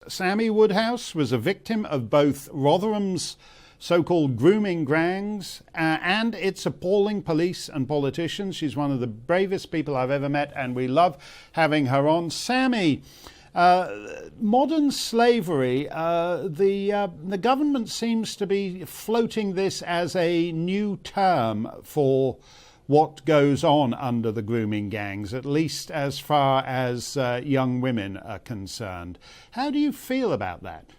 Sammy Woodhouse was a victim of both Rotherham's so-called grooming gangs and its appalling police and politicians. She's one of the bravest people I've ever met, and we love having her on. Sammy, modern slavery, the government seems to be floating this as a new term for what goes on under the grooming gangs, at least as far as young women are concerned. How do you feel about that?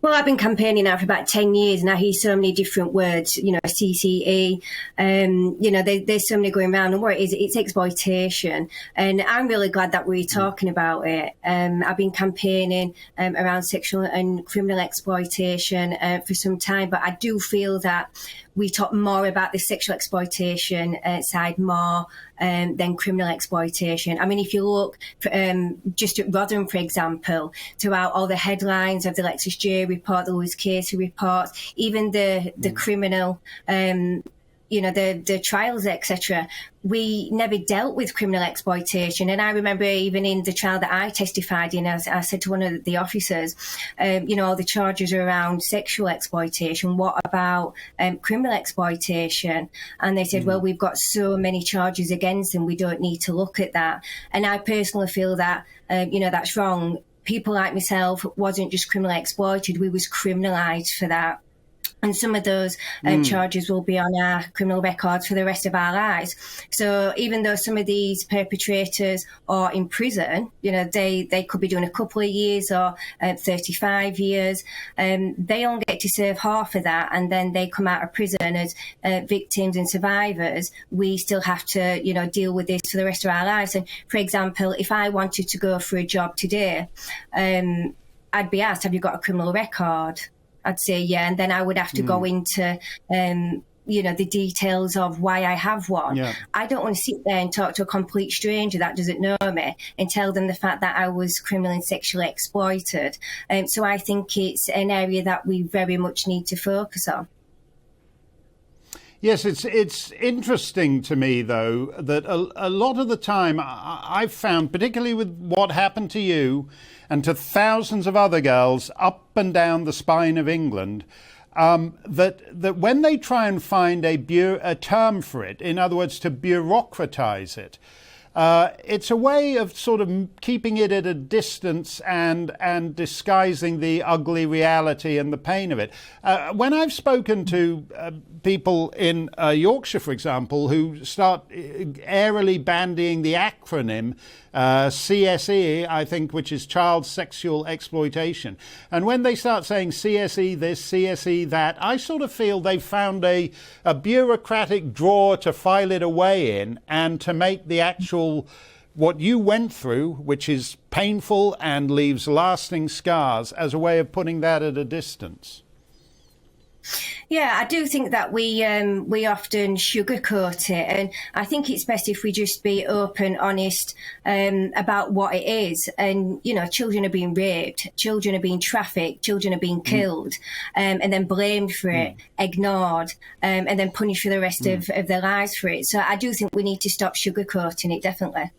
Well, I've been campaigning now for about 10 years and I hear so many different words, CCE, there's so many going around, and what it is, it's exploitation. And I'm really glad that we're talking about it. I've been campaigning around sexual and criminal exploitation for some time, but I do feel that we talk more about the sexual exploitation side more than criminal exploitation. I mean, if you look just at Rotherham, for example, throughout all the headlines of the Lexis J report, the Louis Casey reports, even the criminal, the trials, etc., we never dealt with criminal exploitation. And I remember even in the trial that I testified in, I said to one of the officers, all the charges are around sexual exploitation. What about criminal exploitation? And they said, well, we've got so many charges against them, we don't need to look at that. And I personally feel that, that's wrong. People like myself wasn't just criminally exploited, we was criminalised for that. And some of those charges will be on our criminal records for the rest of our lives. So even though some of these perpetrators are in prison, they could be doing a couple of years or 35 years, they only get to serve half of that, and then they come out of prison as victims and survivors. We still have to, deal with this for the rest of our lives. And for example, if I wanted to go for a job today, I'd be asked, have you got a criminal record? I'd say, yeah, and then I would have to go into, the details of why I have one. Yeah. I don't want to sit there and talk to a complete stranger that doesn't know me and tell them the fact that I was criminally and sexually exploited. So I think it's an area that we very much need to focus on. Yes, it's interesting to me, though, that a lot of the time I've found, particularly with what happened to you and to thousands of other girls up and down the spine of England, that when they try and find a term for it, in other words, to bureaucratize it, it's a way of sort of keeping it at a distance and disguising the ugly reality and the pain of it. When I've spoken to people in Yorkshire, for example, who start airily bandying the acronym CSE, I think, which is child sexual exploitation. And when they start saying CSE this, CSE that, I sort of feel they've found a bureaucratic drawer to file it away in, and to make the actual, what you went through, which is painful and leaves lasting scars, as a way of putting that at a distance. Yeah, I do think that we often sugarcoat it, and I think it's best if we just be open, honest about what it is. And children are being raped, children are being trafficked, children are being killed, and then blamed for it, ignored, and then punished for the rest of their lives for it. So I do think we need to stop sugarcoating it, definitely.